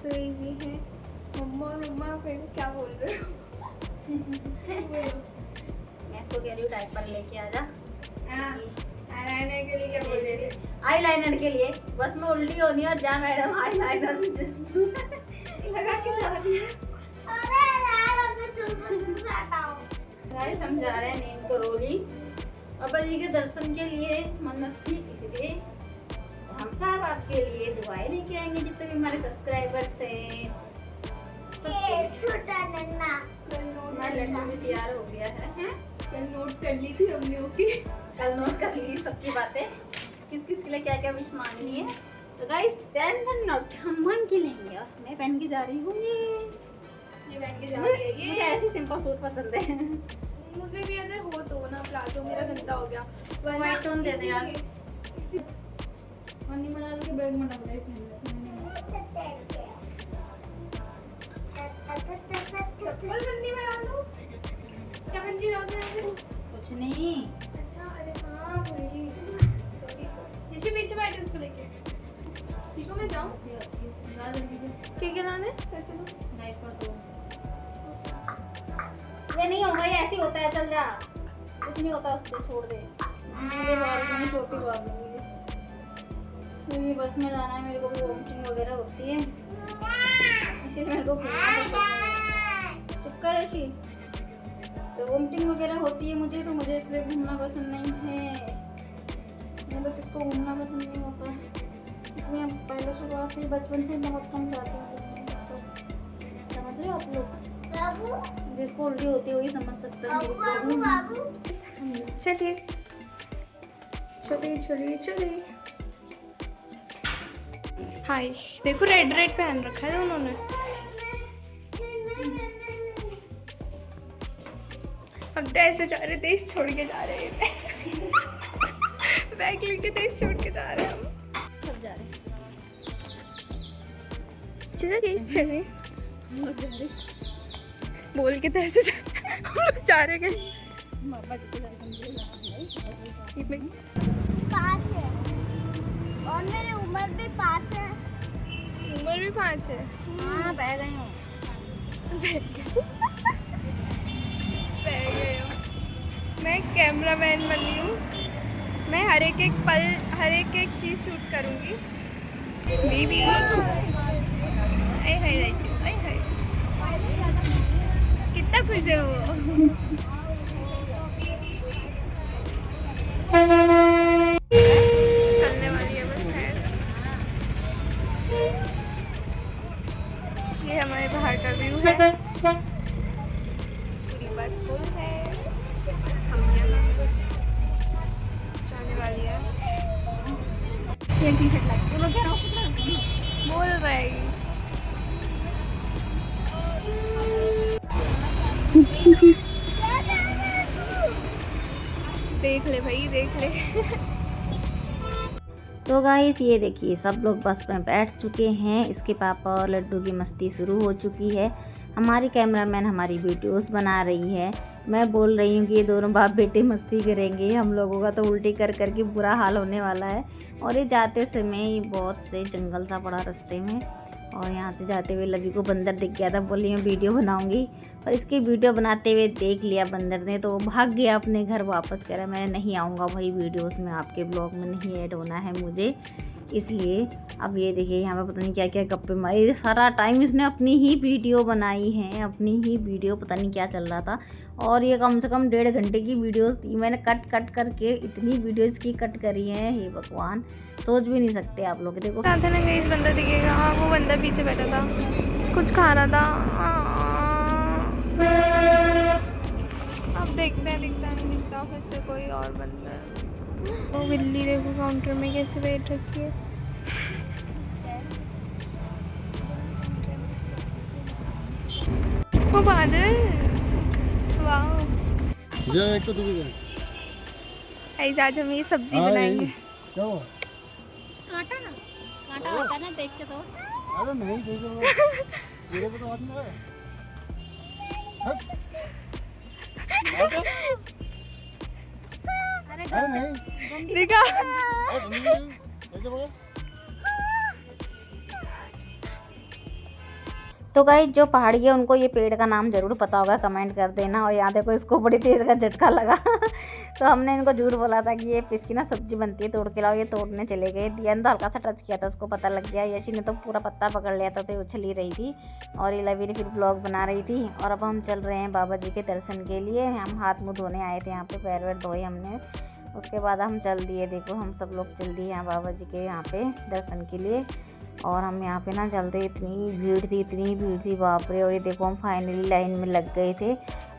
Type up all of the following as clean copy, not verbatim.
सोई हुई है। मम्मा फिर क्या बोल रहे हो? मैं इसको कह रही हूँ डायपर लेके आ जा। आईलाइनर के लिए क्या बोल रहे थे? आई लाइनर के लिए बस मैं उल्टी होनी और जा मैडम आई लाइनर लगा के जा रही है। गाइस हम जा रहे हैं नीम करोली बाबा जी के दर्शन के लिए, मन्नत थी इसलिए हम सब आपके लिए दुआएं लेके आएंगे जितने भी हमारे सब्सक्राइबर्स हैं। छोटा नन्ना हमारा लड्डू भी तैयार हो गया है। कल नोट कर ली थी हमने ओके। कल नोट कर ली सबकी बातें, किस किस के लिए क्या क्या विश मांगनी है। तो गाइस टेंशन नोट हम मांग के लेंगे और मैं पहन के जा रही हूँ ये पहन के जा रही है। मुझे ऐसी सिंपल सूट पसंद है। मुझे भी अगर हो तो ना प्लाजो, मेरा गंदा हो गया। व्हाइट टोन दे दे यार। पन्नी में डाल के बैग में डाल दे। चप्पल बंदी में डाल दो। क्या बंदी डाल दो? कुछ नहीं। अच्छा अरे हाँ वही। सॉरी ये पीछे बैठे उसको लेके। ठीक है मैं जाऊँ? क्या लाना है? पैसे दो। डायपर दो। ये नहीं होगा, ये ऐसे होता है, चल जा। कुछ नहीं होता उससे, छोड़ दे। मुझे बाहर से चोटी बाहर लगी है। तो ये बस में जाना है, मेरे को भी वॉमिटिंग वगैरह होती है इसलिए मेरे को घूमना पसंद है। चुप कर ऐसी। तो वॉमिटिंग वगैरह होती है मुझे, तो मुझे इसलिए घूमना पसंद नहीं है। नहीं तो किसको घूमना पसंद नहीं होता, इसलिए हम पहले शुरुआत से बचपन से बहुत कम जाते हैं। तो समझ रहे हो आप लोग? बाबू जिसको उल्टी होती है वही समझ सकता है। बाबू बाबू चलिए चलिए चलिए चलिए। हाय देखो रेड रेड पहन रखा है उन्होंने। अब तो ऐसे जा रहे, देश छोड़ के जा रहे हैं। बैग लेके देश छोड़ के जा रहे हैं हम। सब जा रहे हैं। चलो देश चले। हम लोग जा रहे हैं। बोल के तो ऐसे हम लोग जा रहे हैं। मामा जी के साथ ये मैं- 5 है और मेरी उम्र भी 5 है। उम्र भी 5 है। हाँ बह गई हूँ। बह गए हो। मैं कैमरामैन बनी हूँ। मैं हर एक पल, हर एक चीज़ शूट करूँगी। बीबी कितना खुश है वो। चलने वाली है बस है। ये हमारे बाहर का व्यू है। पूरी बस फुल है। हम यहाँ जाने वाली है। ये टी-शर्ट लग वो लोग कह रहा हूँ कितना बोल रही देख ले भाई देख ले। तो गाइस ये देखिए सब लोग बस में बैठ चुके हैं। इसके पापा और लड्डू की मस्ती शुरू हो चुकी है। हमारी कैमरामैन हमारी वीडियोस बना रही है। मैं बोल रही हूँ कि ये दोनों बाप बेटे मस्ती करेंगे, हम लोगों का तो उल्टी कर करके बुरा हाल होने वाला है। और ये जाते समय ये बहुत से जंगल सा पड़ा रास्ते में, और यहाँ से जाते हुए लवी को बंदर दिख गया था, बोली मैं वीडियो बनाऊंगी। और इसकी वीडियो बनाते हुए देख लिया बंदर ने, तो वो भाग गया अपने घर वापस। कह रहा मैं नहीं आऊँगा भाई, वीडियोस में आपके ब्लॉग में नहीं ऐड होना है मुझे, इसलिए। अब ये देखिए यहाँ पे पता नहीं क्या क्या गप्पे मारी। सारा टाइम इसने अपनी ही वीडियो बनाई है, अपनी ही वीडियो, पता नहीं क्या चल रहा था। और ये कम से कम 1.5 घंटे की वीडियोस थी। मैंने कट कट करके इतनी वीडियोस की कट करी हैं, हे भगवान, सोच भी नहीं सकते आप लोग। देखो साथ ना गई बंदा दिखेगा। हाँ वो बंदा पीछे बैठा था, कुछ खा रहा था। अब देखते हैं, दिखता नहीं दिखता फिर से कोई और बंदा। वो बिल्ली देखो काउंटर में कैसे बैठ रखी है। वो बादल, वाह। एक तो तू भी गाइस आज हम ये सब्जी बनाएंगे। क्या हुआ? काटा ना, काटा होता है ना, देख के तो। अरे नहीं देखो मेरे को तो हाथ में है। अरे नहीं देखा ऐसे बोलो। तो गाइस जो पहाड़ी है उनको ये पेड़ का नाम ज़रूर पता होगा, कमेंट कर देना। और यहाँ देखो इसको बड़ी तेज़ का झटका लगा तो हमने इनको झूठ बोला था कि ये इसकी ना सब्जी बनती है, तोड़ के लाओ। ये तोड़ने चले गए। दिया ने तो हल्का सा टच किया था, उसको पता लग गया। यशी ने तो पूरा पत्ता पकड़ लिया था, तो उछल ही रही थी। और ये लवी ने फिर ब्लॉग बना रही थी। और अब हम चल रहे हैं बाबा जी के दर्शन के लिए। हम हाथ मुँह धोने आए थे, यहाँ पे पैर वैर धोए हमने। उसके बाद हम चल दिए। देखो हम सब लोग चल दिए हैं बाबा जी के यहाँ पे दर्शन के लिए। और हम यहाँ पे ना चलते, इतनी भीड़ थी बाप रे। और ये देखो हम फाइनली लाइन में लग गए थे।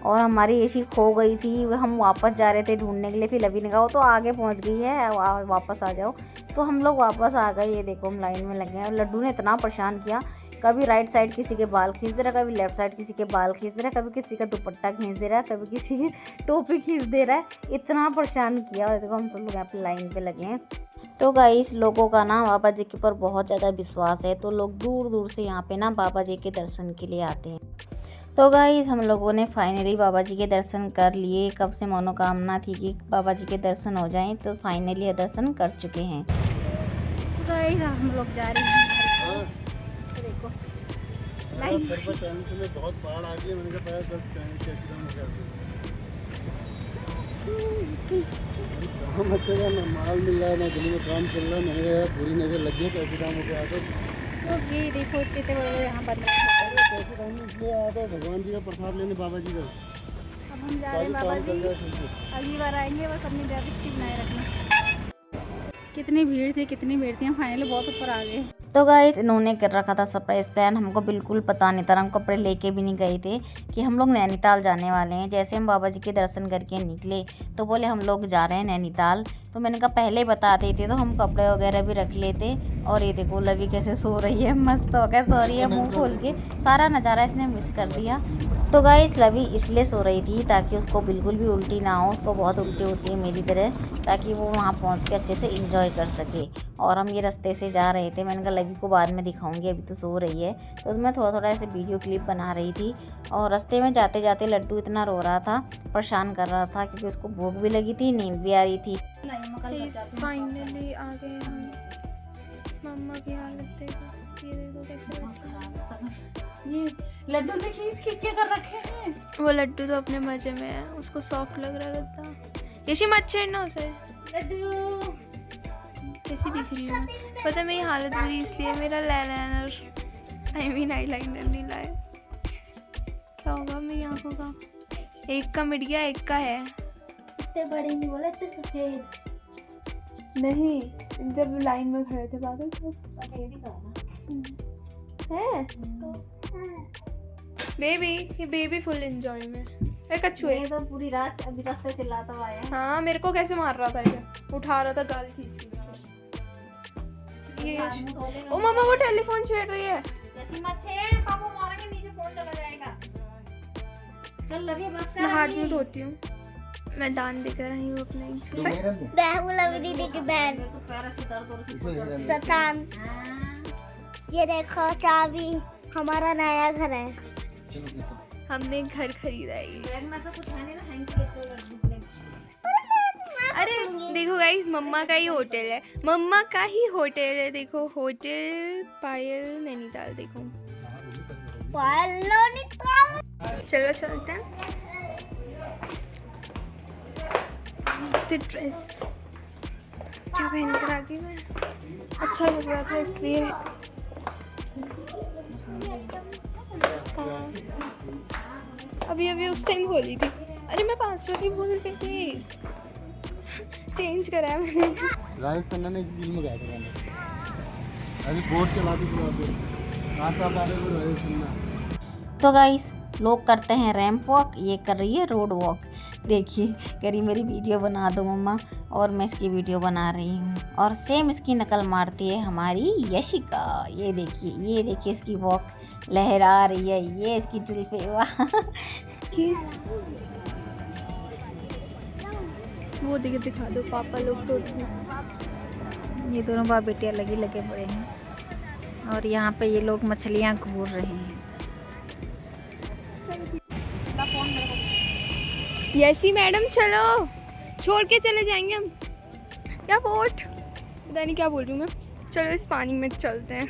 और हमारी एसी खो गई थी, हम वापस जा रहे थे ढूंढने के लिए। फिर लवी ने कहा वो तो आगे पहुँच गई है, वापस आ जाओ। तो हम लोग वापस आ गए। ये देखो हम लाइन में लग गए। और लड्डू ने इतना परेशान किया, कभी राइट साइड किसी के बाल खींच दे रहा, कभी लेफ्ट साइड किसी के बाल खींच दे रहा, कभी किसी का दुपट्टा खींच दे रहा है, कभी किसी की टोपी खींच दे रहा है। इतना परेशान किया। और देखो हम सब लोग यहाँ पे लाइन पे लगे हैं। तो गाइस लोगों का ना बाबा जी के ऊपर बहुत ज़्यादा विश्वास है, तो लोग दूर दूर से यहाँ पे ना बाबा जी के दर्शन के लिए आते हैं। तो गाइस हम लोगों ने फाइनली बाबा जी के दर्शन कर लिए। कब से मनोकामना थी कि बाबा जी के दर्शन हो जाएं, तो फाइनली दर्शन कर चुके हैं। तो गाइस हम लोग जा रहे हैं। देखो सर पर टेंशन है, बहुत बाढ़ आ गई है। मैंने कहा पैर दर्द कैसे हो गया। काम अच्छा का ना माल मिल रहा है, ना गली में काम चल रहा है। मैंने कहा पूरी नजर लग गई, कैसे काम हो गया। तो ये देखो इतने बड़े यहाँ पर कैसे काम इसलिए आया था, भगवान जी का प्रसाद लेने बाबा जी का। अब हम जा रहे हैं बाबा जी। अगली बार आएंगे, बस अपनी दृष्टि बनाए रखना। कितनी भीड़ थी, हम फाइनली बहुत ऊपर आ गए। तो गाइस इन्होंने कर रखा था सरप्राइज प्लान, हमको बिल्कुल पता नहीं था। हम कपड़े लेके भी नहीं गए थे कि हम लोग नैनीताल जाने वाले हैं। जैसे हम बाबा जी के दर्शन करके निकले तो बोले हम लोग जा रहे हैं नैनीताल। तो मैंने कहा पहले बता देते तो हम कपड़े वगैरह भी रख लेते। और ये देखो लवी कैसे सो रही है, मस्त हो गया, सो रही है मुँह खोल के। सारा नज़ारा इसने मिस कर दिया। तो गाइस लवी इसलिए सो रही थी ताकि उसको बिल्कुल भी उल्टी ना हो। उसको बहुत उल्टी होती है मेरी तरह, ताकि वो वहाँ पहुँच के अच्छे से इंजॉय कर सके। और हम ये रास्ते से जा रहे थे। मैंने कहा लवी को बाद में दिखाऊंगी, अभी तो सो रही है। तो उसमें थोड़ा थोड़ा ऐसे वीडियो क्लिप बना रही थी। और रास्ते में जाते जाते लड्डू इतना रो रहा था, परेशान कर रहा था, क्योंकि उसको भूख भी लगी थी, नींद भी आ रही थी। फाइनली आ गए हम। मम्मा की हालत देखो, ये देखो कैसे। ये लड्डू ने खींच के कर रखे हैं। वो लड्डू तो अपने मजे में है, उसको सॉफ्ट लग रहा था। यशी मत छेड़ना उसे। लड्डू कैसी दिख रही हूँ पता है, मेरी हालत बुरी इसलिए मेरा लाइनर आईलाइनर नहीं लाया। क्या होगा मेरी आंखों का? एक का मिट गया, एक का है। इतने बड़े नहीं बोले, इतने सफेद नहीं, जब लाइन में खड़े थे बादल तो है। बेबी, ये बेबी फुल एंजॉय में। एक कछुए तो पूरी रात अभी रास्ते चिल्लाता हुआ आया। हाँ मेरे को कैसे मार रहा था, इसे उठा रहा था गाल खींच के। ये ओ मामा वो टेलीफोन छेड़ रही है। जैसी मत छेड़, पापा मारेंगे, नीचे फोन चला जाएगा। चल लवी बस कर। मैं हाथ में धोती हूँ। मैं दान देकर आई हूँ अपने लवी दीदी की बहन तो पैर से दर्द हो रही है। सतान। ये देखो चाबी, हमारा नया घर है। हमने घर खरीदा है ये। बैग में ऐसा कुछ है नहीं ना, हैंकी लेके लड्डू ने। अरे देखो गाइस, मम्मा का ही होटल है, मम्मा का ही होटल है। देखो होटल पायल नैनीताल। देखो चलो चलते हैं। तो ड्रेस क्या पहन कर आ गई मैं, अच्छा लग रहा था इसलिए। हाँ अभी अभी उस टाइम खोली थी। अरे मैं 500 की बोल रही थी, चेंज कराया मैंने। राइस करना ने इसी झील में गया था मैंने। अभी बोट चलाती थी कहाँ से आप आ रहे हो राइस करना। तो गाइस लोग करते हैं रैंप वॉक, ये कर रही है रोड वॉक। देखिए करी मेरी वीडियो बना दो मम्मा, और मैं इसकी वीडियो बना रही हूँ। और सेम इसकी नकल मारती है हमारी यशिका। ये देखिए इसकी वॉक लहरा रही है। ये इसकी जुल्फे, वाह। वो दिखा दो पापा लोग तो। ये दोनों बाप बेटे अलग ही लगे पड़े हैं। और यहाँ पे ये लोग मछलियाँ घूर रहे हैं। यशी मैडम चलो, छोड़ के चले जाएंगे हम। क्या बोट, पता नहीं क्या बोल रही हूँ मैं। चलो इस पानी में चलते हैं।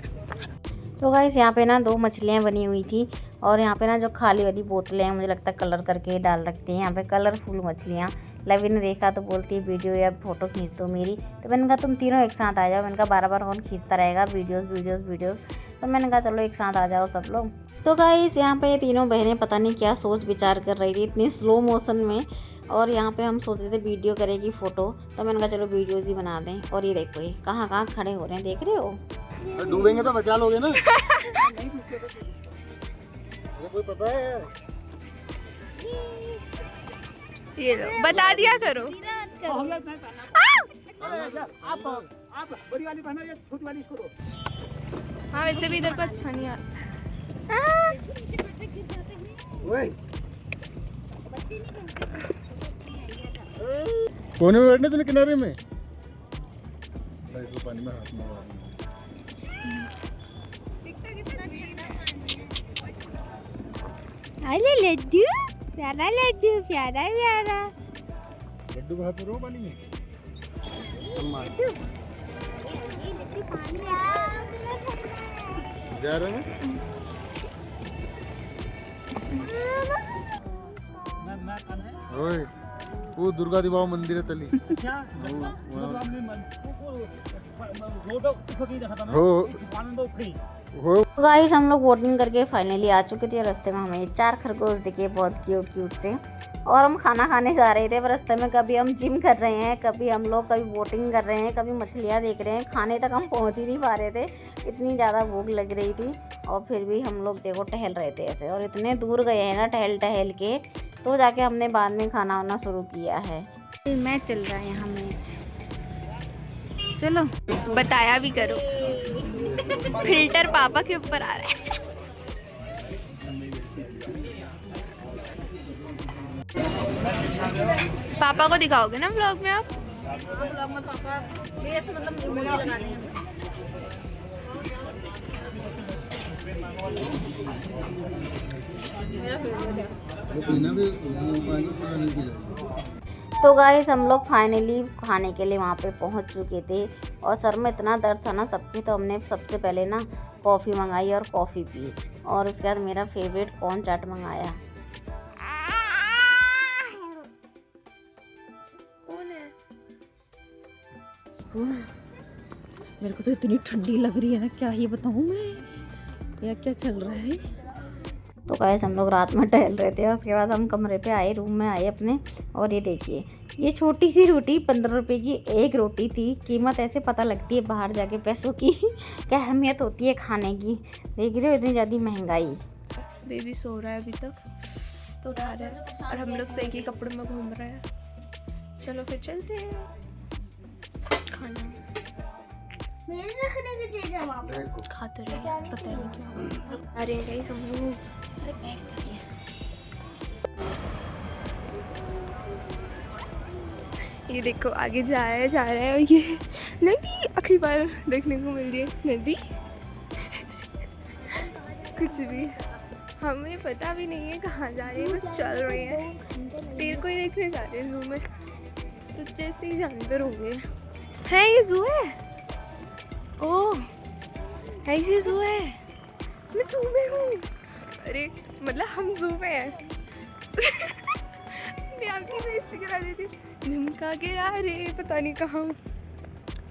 तो गाइस यहाँ पे ना 2 मछलियाँ बनी हुई थी और यहाँ पे ना जो खाली वाली बोतलें हैं मुझे लगता है कलर करके डाल रखती हैं यहाँ पे कलरफुल मछलियाँ। लवी ने देखा तो बोलती है वीडियो या फ़ोटो खींच दो मेरी। तो मैंने कहा तुम तीनों एक साथ आ जाओ। मैंने कहा बार बार कौन खींचता रहेगा वीडियोस। तो मैंने कहा चलो एक साथ आ जाओ सब लोग। तो गाइस यहाँ पे ये तीनों बहनें पता नहीं क्या सोच विचार कर रही थी इतनी स्लो मोशन में। और यहाँ पे हम सोच रहे थे वीडियो करेगी फ़ोटो, तो मैंने कहा चलो वीडियोज़ ही बना दें। और ये देखो ये कहाँ कहाँ खड़े हो रहे हैं, देख रहे हो? डूबेंगे तो बचा लोगे ना। कोई पता है यार। ये लो, बता दिया करो। आप बड़ी वाली पहना या छोटी वाली इसको दो। हाँ वैसे भी इधर पर अच्छा नहीं आ। कोने में बैठने तूने किनारे में इसको पानी में हाथ में अरे लड्डू प्यारा प्यारा लड्डू को हाथ में रो पानी में जा रहे हैं। ओए वो दुर्गा दिवाओ मंदिर है तली। हो तो गाइस हम लोग वोटिंग करके फाइनली आ चुके थे। रास्ते में हमें 4 खरगोश दिखे बहुत क्यूट से। और हम खाना खाने जा रहे थे। रास्ते में कभी हम जिम कर रहे हैं, कभी हम लोग कभी वोटिंग कर रहे हैं, कभी मछलियाँ देख रहे हैं। खाने तक हम पहुंच ही नहीं पा रहे थे, इतनी ज़्यादा भूख लग रही थी। और फिर भी हम लोग देखो टहल रहे थे ऐसे। और इतने दूर गए हैं ना टहल के, तो जाके हमने बाद में खाना वाना शुरू किया है। मैच चल रहा है यहाँ, मैच चलो बताया भी करो। फिल्टर पापा के ऊपर आ रहा है। पापा को दिखाओगे ना व्लॉग में आप? व्लॉग में पापा ऐसे मतलब इमोजी लगाने हैं। मेरा फेवरेट है। तो गाइस हम लोग फाइनली खाने के लिए वहाँ पे पहुँच चुके थे। और सर में इतना दर्द था ना सबके, तो हमने सबसे पहले ना कॉफ़ी मंगाई और कॉफ़ी पी। और उसके बाद मेरा फेवरेट कॉर्न चाट मंगाया। कौन है? मेरे को तो इतनी ठंडी लग रही है ना, क्या ही बताऊँ मैं, या क्या चल रहा है। तो गाइस हम लोग रात में टहल रहे थे। उसके बाद हम कमरे पे आए, रूम में आए अपने। और ये देखिए ये छोटी सी रोटी 15 रुपए की एक रोटी थी। कीमत ऐसे पता लगती है बाहर जाके पैसों की, क्या अहमियत होती है खाने की। देख रहे हो इतनी ज़्यादा महंगाई। बेबी सो रहा है अभी तक, तो उठा रहा है। और हम लोग तो एक ही कपड़े में घूम रहे हैं। चलो फिर चलते हैं खाना। मेरे रखने की चीज़ है वहाँ पे। खाते रहे, पता नहीं क्या। अरे गाइस हम लोग ये देखो आगे जा रहा है। और ये नदी आखिरी बार देखने को मिल रही है। नदी कुछ भी हमें पता भी नहीं है कहाँ जा रही है, बस चल रही है। तेरे को ही देखने जा रहे हैं जू में, तो जैसे ही जानवर होंगे। है ये जू है? ओह ऐसे जू है। मैं जू में हूँ। अरे मतलब हम जू में हैं। मैं आपकी बेइज्जती करा देती। झुमका गिरा रे पता नहीं कहाँ।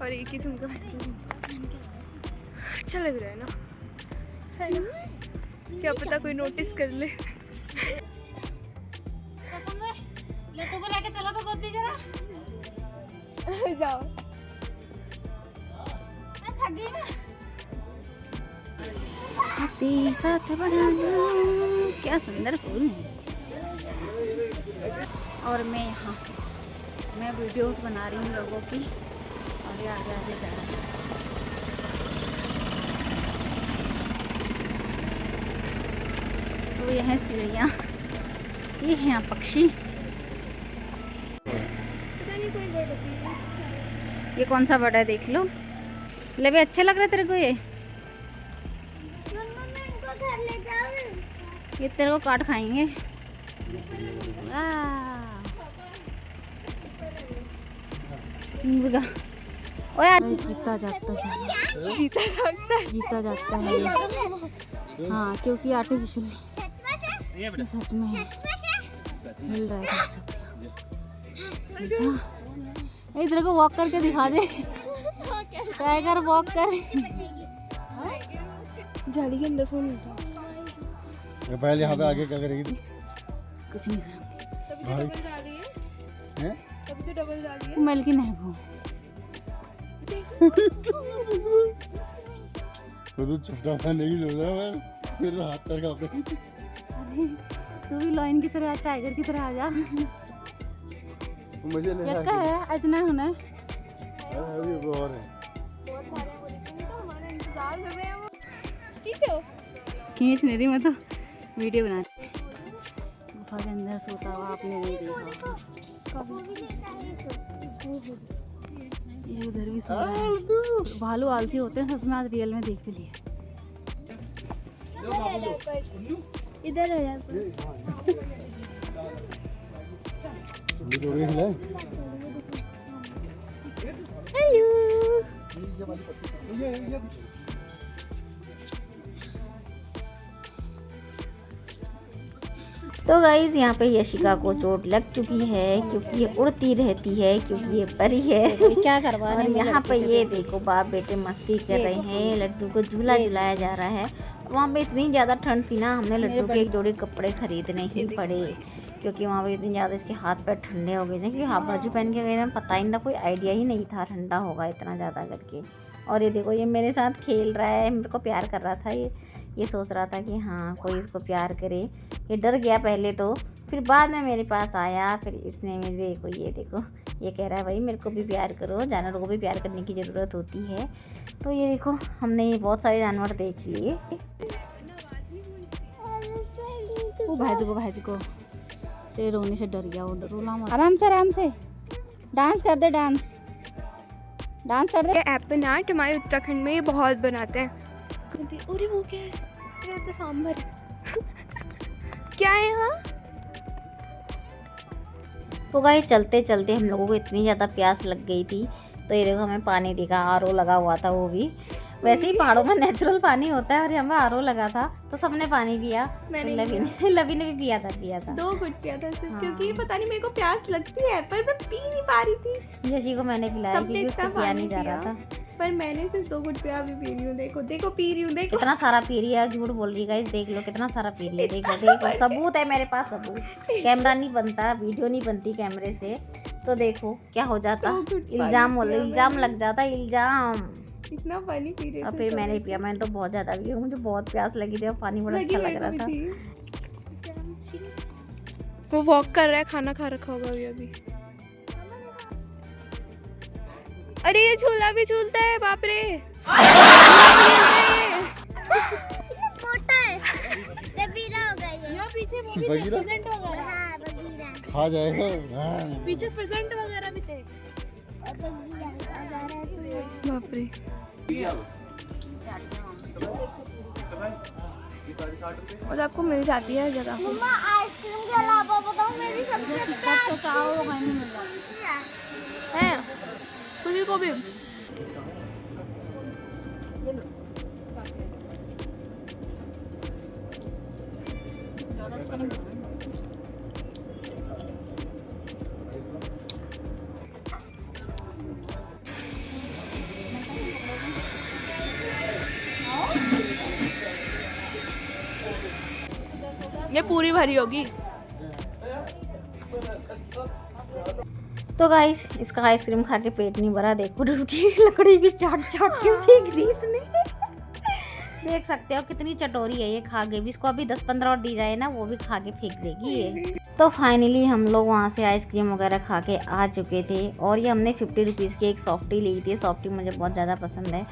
और एक ही झुमका अच्छा लग रहा है ना, है ना? क्या पता कोई नोटिस कर ले। लट्टू को लेके चलो तो गोदी जरा। जाओ। थक गई मैं। हाथी साथ बनाना, क्या सुंदर फूल है। और मैं यहाँ वीडियोस बना रही हूँ लोगों की। और ये आगे आगे जा रहा है। तो यह है सीढ़ियाँ, ये है यहाँ पक्षी। पता नहीं कोई बर्ड होती है। ये कौन सा बर्ड है देख लो। ले भी अच्छे लग रहे तेरे को ये। मम्मा मैं इनको घर ले जाऊँ। ये तेरे को काट खाएंगे। मुर्गा ओए जीता जागता जीता जागता है। जीता जागता है ये। हाँ, क्योंकि आर्टिफिशियल ये सच में है, हिल रहा है, देख सकते हो। देखा? इधर को वॉक करके दिखा दे, टाइगर वॉक कर। जाली के अंदर फोन पहले यहाँ पे आगे क्या करेगी तू? कुछ नहीं करूँगी, तभी तो डबल जा रही है, हैं? तभी तो डबल जा रही है। मेल की नहीं को तो छुट्टा खाने की सोच रहा है, मेरे तो हाथ पैर कांप रहे हैं। अरे तू भी लाइन की तरह, टाइगर की तरह आ जा। मुझे नहीं यक्का है अजना होना अभी वो और है। बहुत सारे हैं, वो लेकिन तो हमारा इंतजार कर रहे हैं वो। खींचो। खींच नहीं रही, मैं तो वीडियो बना रही। गुफा के अंदर सोता हुआ आपने नहीं देखा, ये उधर भी सो रहा है। भालू आलसी होते हैं सच में, आज रियल में देख लिए। इधर आ जा। तो गाइज यहाँ पे यशिका को चोट लग चुकी है क्योंकि ये उड़ती रहती है, क्योंकि ये परी है। क्या करवा रहे हैं? यहाँ पे ये देखो बाप बेटे मस्ती कर रहे हैं, लड्डू को झूला झुलाया जा रहा है। वहाँ पे इतनी ज़्यादा ठंड थी ना, हमने लड्डू के एक जोड़ी कपड़े खरीदने ही पड़े, क्योंकि वहाँ पे इतनी ज़्यादा इसके हाथ पैर ठंडे हो गए थे। क्योंकि हाफ बाजू पहन के गए थे, पता ही ना, कोई आइडिया ही नहीं था ठंडा होगा इतना ज़्यादा करके। और ये देखो ये मेरे साथ खेल रहा है, मेरे को प्यार कर रहा था। ये सोच रहा था कि हाँ कोई इसको प्यार करे। ये डर गया पहले तो, फिर बाद में मेरे पास आया। फिर इसने मेरे ये देखो ये कह रहा है भाई मेरे को भी प्यार करो, जानवरों को भी प्यार करने की ज़रूरत होती है। तो ये देखो हमने ये बहुत सारे जानवर देख लिए। वो भाई को तेरे रोने से डर गया, वो रोला मत। आराम से डांस कर दे, डांस कर दे। ये एप्पल आर्ट हमारे उत्तराखंड में ये बहुत बनाते हैं। अरे वो क्या है? अरे तो सांभर क्या है यहाँ? तो गाइस चलते चलते हम लोगों को इतनी ज़्यादा प्यास लग गई थी, तो ये देखो हमें पानी दिखा, आरओ लगा हुआ था। वो भी वैसे ही पहाड़ों में नेचुरल पानी होता है, और यहाँ पे आरओ लगा था, तो सबने पानी पिया। मैंने लवी ने भी पिया था 2 घुट पिया था सिर्फ। हाँ। क्योंकि पता नहीं मेरे को प्यास लगती है, पर मैं पी नहीं पा रही थी। जैसी को मैंने पिलाया सबने क्योंकि उससे इतना पिया पानी नहीं जा रहा पिया। था। पर मैंने सिर्फ 2 घुट पिया, अभी पी रही हूँ। देखो पी रही हूँ, देखो कितना सारा पी रही है, झूठ बोल रही है गाइस, देख लो कितना सारा पी रही है। देखो सबूत है मेरे पास, सबूत। कैमरा नहीं बनता, वीडियो नहीं बनती कैमरे से, तो देखो क्या हो जाता, 2 घुट इल्जाम पानी पिया इल्जाम मैंने। लग जाता, इल्जाम। इतना पानी पी रही और थी। फिर मैंने पिया, मैंने तो बहुत ज़्यादा पिया, मुझे बहुत प्यास लगी थी और पानी बड़ा अच्छा लग रहा था। वो वॉक कर रहा है, खाना खा रखा होगा अभी। अरे ये झूला भी झूलता है, बाप रे। मोटा है, बगीरा हो गया ये। यहाँ पीछे वो भी बगीरा? फेजेंट वगैरह। हाँ बगीरा। खा जाएगा। हाँ। पीछे फेजेंट वगैरह भी थे। और बगीरा वगैरह तो बाप रे। और आपको मिल जाती है जगह। मम्मा आइसक्रीम के अलावा बताओ मेरी सबसे है किसी को भी। ये पूरी भरी होगी। तो गाइस इसका आइसक्रीम खा के पेट नहीं भरा, देखो उसकी लकड़ी भी चाट के फेंक दी इसने। देख सकते हो कितनी चटोरी है ये, खा गई भी। इसको अभी 10-15 और दी जाए ना, वो भी खा के फेंक देगी ये। तो फाइनली हम लोग वहाँ से आइसक्रीम वगैरह खा के आ चुके थे, और ये हमने 50 रुपीज़ की एक सॉफ्टी ली थी। सॉफ्टी मुझे बहुत ज़्यादा पसंद है,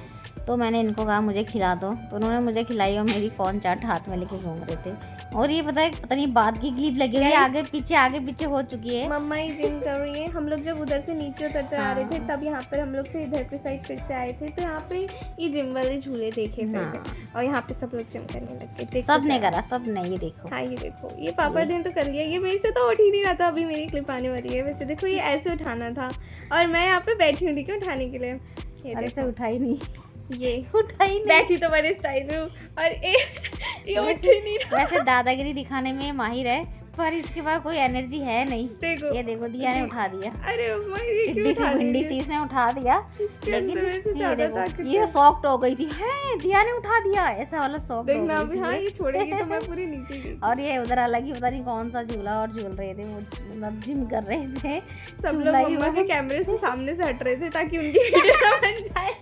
तो मैंने इनको कहा मुझे खिला दो, तो उन्होंने मुझे खिलाई और मेरी कौन चाट हाथ में लेके घूम रहे थे। और ये पता नहीं बात की क्लिप लगी हुई है, आगे पीछे हो चुकी है। मम्मा ही जिम कर रही है। हम लोग जब उधर से नीचे उतरते आ रहे थे, तब यहाँ पर हम लोग फिर इधर के साइड फिर से आए थे, तो यहाँ पे ये जिम वाले झूले देखे फिर से, और यहाँ पे सब लोग जिम करने लगे थे। सब ने करा, सब ने। ये देखो, हाँ ये देखो, ये पापा ने तो कर लिया। ये मेरे से तो उठ ही नहीं रहा था, अभी मेरी क्लिप आने वाली है। वैसे देखो ये ऐसे उठाना था, और मैं यहाँ पे बैठी हूँ ठीक है उठाने के लिए। ये और इसे देखो, उठाई नहीं, ये उठाई नहीं। बैठी तो बड़े स्टाइल में हूँ और ये उठ ही नहीं रहा। वैसे दादागिरी दिखाने में माहिर है, पर इसके बाद कोई एनर्जी है नहीं। देखो, ये देखो दिया ने उठा दिया, अरे अम्मा ये क्यों टिड्डी सी उठा रही भिंडी है? सी इसने उठा दिया। इसके लेकिन अंदर में से ये ज्यादा देखो, ताकत ये है। सॉफ्ट हो गई थी, है दिया ने उठा दिया, ऐसा वाला सॉफ्ट हो देखना गई अभी, थी हाँ ये। ये छोड़ेगी तो मैं पूरी नीचे गई। और ये उधर अलग ही पता नहीं कौन सा झूला और झूल रहे थे, वो मतलब जिम कर रहे थे। सब लोग झूला ही मम्मा वो। के कैमरे से सामने से हट रहे थे ताकि उनकी वीडियो ना बन जाए।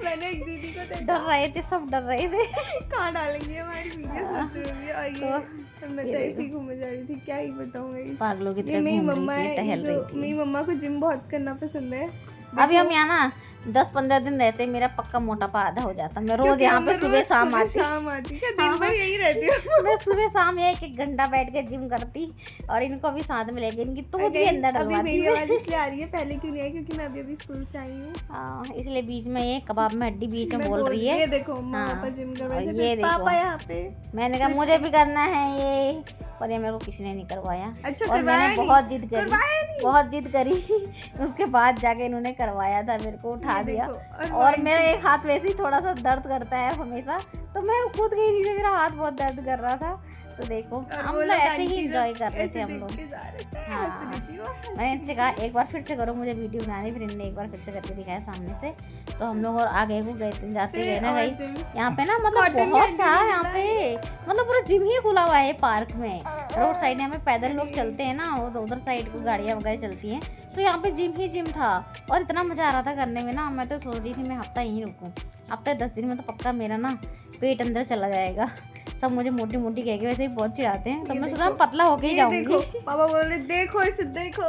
मैंने एक दीदी को डर देखा, रहे थे, सब डर रहे थे। कहाँ डालेंगे हमारी वीडियो, सोच रही है। और ये मैं तो ये ऐसे ही घूमे जा रही थी, क्या ही बताऊँ मैं। पागलों की ये तरह मेरी घूम मम्मा रही है, थी, ये टहल जो रही मेरी थी। मम्मा को जिम बहुत करना पसंद है। अभी हम यहाँ ना 10-15 दिन रहते, मेरा पक्का मोटापा आधा हो जाता। मैं रोज क्योंकि यहाँ मैं पे सुबह रोज शाम आती। शाम आती, क्या दिन हाँ, भर हाँ। यही रहती हूँ। मैं सुबह शाम 1-1 घंटा बैठ के जिम करती और इनको भी साथ में लेके इनकी तो भी Guys, अंदर अभी डलवाती मेरी मैं। आवाज इसलिए आ रही है, पहले क्यों नहीं आई, क्योंकि मैं अभी स्कूल से आई हूँ। हाँ, इसलिए बीच में ये कबाब में हड्डी बीच में मैं बोल रही है। ये देखो मम्मा हाँ, पापा जिम कर रहे और थे, ये फिर देखो। पापा यहाँ पे। मैंने कहा मुझे भी करना है ये, पर ये मेरे को किसी ने नहीं करवाया। अच्छा, और करवाया मैंने नहीं? बहुत जिद करी, करवाया नहीं? बहुत जिद करी। उसके बाद जाके इन्होंने करवाया था, मेरे को उठा ये दिया। देखो, और मेरा एक हाथ वैसे ही थोड़ा सा दर्द करता है हमेशा, तो मैं कूद गई नीचे, मेरा हाथ बहुत दर्द कर रहा था। तो देखो और हम वो लोग लोग ऐसे ही आंटी एंजॉय लोग कर रहे ऐसे थे हम देख लोग। के जा रहे थे, हाँ। हंस रही थी वो। मैंने इनसे कहा एक बार फिर से करो मुझे वीडियो बनानी, फिर इनने एक बार फिर से करके दिखाया सामने से। तो हम लोग और आगे को गए थे, जाते गए ना और गई जिम। यहाँ पे ना, मतलब Cotton बहुत candy सा भी यहाँ मिला पे, मतलब पूरा जिम ही खुला हुआ है पार्क में। रोड साइड यहाँ पे पैदल लोग चलते हैं ना, वो तो उधर साइड को गाड़ियाँ वगैरह चलती हैं, तो यहाँ पे जिम ही जिम था। और इतना मजा आ रहा था करने में ना, मैं तो सोच रही थी मैं हफ्ता यहीं रुकूँ। हफ्ते 10 दिन में तो पक्का मेरा ना पेट अंदर चला जाएगा। सब मुझे मोटी मोटी कह के वैसे ही बहुत चिढ़ाते हैं, तो ये मैं देखो, सोचा पतला होके ही ये जाऊंगी। देखो, पापा बोल रहे देखो इसे देखो।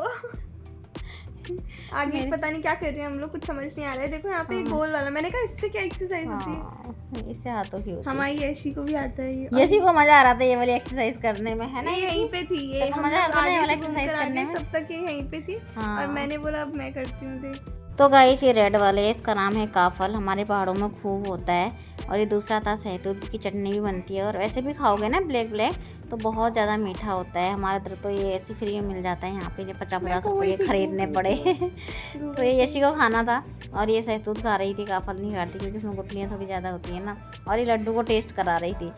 आगे पता नहीं क्या कर रहे हैं हम लोग, कुछ समझ नहीं आ रहा है। देखो यहाँ पे एक गोल वाला, मैंने कहा इससे क्या एक्सरसाइज होती है। हाँ, इससे हाथों की होती है। हमारी यशी को भी आता है ये। यशी को मजा आ रहा था ये वाली एक्सरसाइज करने में, है ना? ये यहीं पे थी, ये तो हम मजा लोग आता है आगे वाला से exercise घूमकर आ करने गए, में। तब तक ये यहीं पे थी। हाँ। और मैंने बोला अब मैं करती हूँ देख। तो गाइस ये रेड वाले, इसका नाम है काफल, हमारे पहाड़ों में खूब होता है। और ये दूसरा था सहतूत, जिसकी चटनी भी बनती है। और वैसे भी खाओगे ना ब्लैक ब्लैक तो बहुत ज़्यादा मीठा होता है। हमारे इधर तो ये ऐसी फ्री में मिल जाता है, यहाँ पे 50-50 रुपये खरीदने पड़े। तो ये यशी को खाना था और ये सहतूत खा रही थी, काफल नहीं खाती क्योंकि उसमें गुठलियाँ थोड़ी ज़्यादा होती है ना। और ये लड्डू को टेस्ट करा रही थी,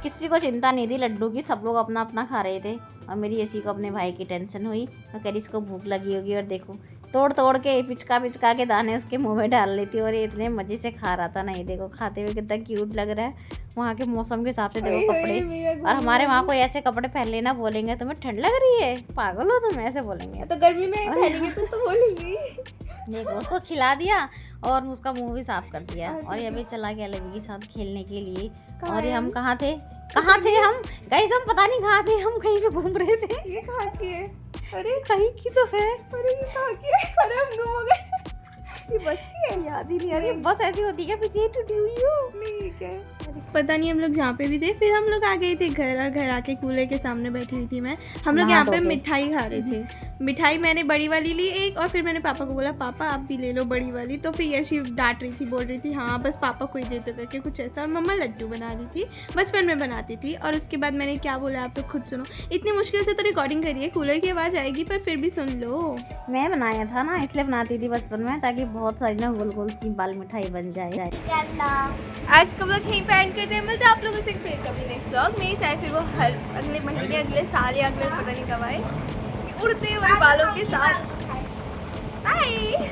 किसी को चिंता नहीं थी लड्डू की, सब लोग अपना अपना खा रहे थे। और मेरी यशी को अपने भाई की टेंशन हुई, मैं कह रही इसको भूख लगी होगी। और देखो तोड़ तोड़ के पिचका पिचका के दाने उसके मुंह में डाल लेती और ये इतने मज़े से खा रहा था ना। ये देखो खाते हुए कितना क्यूट लग रहा है। वहाँ के मौसम के हिसाब से देखो कपड़े, और हमारे वहाँ कोई ऐसे कपड़े पहन लेना, बोलेंगे तुम्हें ठंड लग रही है, पागल हो तुम, ऐसे बोलेंगे। तो गर्मी में पहनेंगे तो बोलेंगी। देखो उसको खिला दिया और उसका मुंह भी साफ कर दिया। और ये अभी चला गया लवी के साथ खेलने के लिए। और ये हम कहाँ थे हम गाइस, हम पता नहीं कहाँ थे, हम कहीं पे घूम रहे थे। ये कहाँ की है? अरे कहीं की तो है, अरे ये कहाँ की है? अरे हम गुम हो गए। ये बस की है? याद ही नहीं आ रही। बस ऐसी होती है पीछे टूटी हुई हो। नहीं क्या पता नहीं। हम लोग जहाँ पे भी थे, फिर हम लोग आ गए थे घर, और घर आके कूलर के सामने बैठी हुई थी मैं। हम लोग यहाँ पे मिठाई खा रहे थे। मिठाई मैंने बड़ी वाली ली एक, और फिर मैंने पापा को बोला पापा आप भी ले लो बड़ी वाली। तो फिर यशी डांट रही थी, बोल रही थी हाँ बस पापा को ही दे दो करके कुछ ऐसा। और मम्मा लड्डू बना रही थी, बचपन में बनाती थी। और उसके बाद मैंने क्या बोला आप तो खुद सुनो। इतनी मुश्किल से तो रिकॉर्डिंग करी है, कूलर की आवाज़ आएगी पर फिर भी सुन लो। मैं बनाया था ना, इसलिए बनाती थी बचपन में, ताकि बहुत सारी ना गोल गोल सी बाल मिठाई बन जाए। आज का ब्लॉग यहीं पे एंड करते हैं। मिलते हैं आप लोगों से फिर कभी नेक्स्ट ब्लॉग में, चाहे फिर वो हर अगले महीने, अगले साल या अगले पता नहीं कब आए, उड़ते हुए बालों के साथ। बाय।